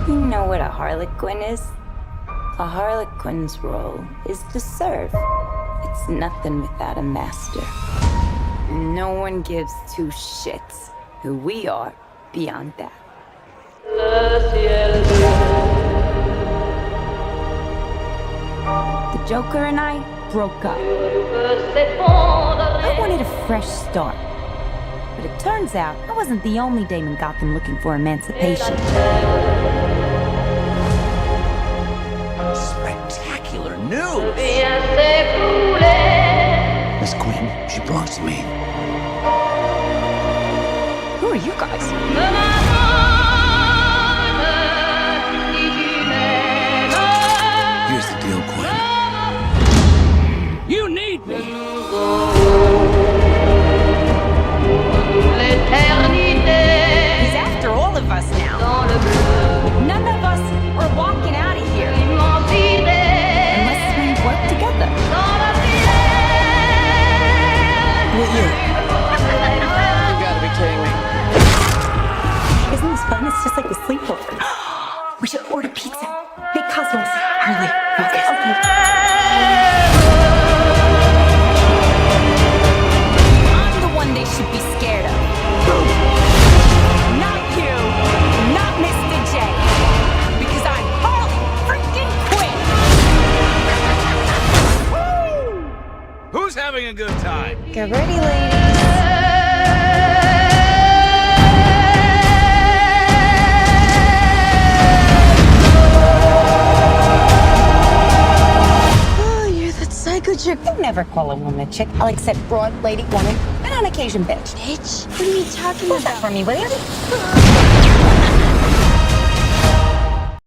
You know what a Harley Quinn is? A Harley Quinn's role is to serve. It's nothing without a master. No one gives two shits who we are beyond that. The Joker and I broke up. I wanted a fresh start. But it turns out I wasn't the only dame in Gotham looking for emancipation. Spectacular news! Miss Quinn, she belongs to me. Who are you guys? Here's the deal, Quinn. You need me! He's after all of us now. None of us are walking out of here unless we work together. You gotta be kidding me. Isn't this fun? It's just like a sleepover. We should order pizza. Make Cosmos. Harley, focus. Okay. I'm the one they should be scared of. Not you. Not Mr. J. Because I'm Harley freaking Quinn. Who's having a good time? Get ready, ladies. Psycho chick. I never call a woman a chick. I'll accept broad, lady, woman, and on occasion bitch. Bitch? What are you talking about? For me, will you?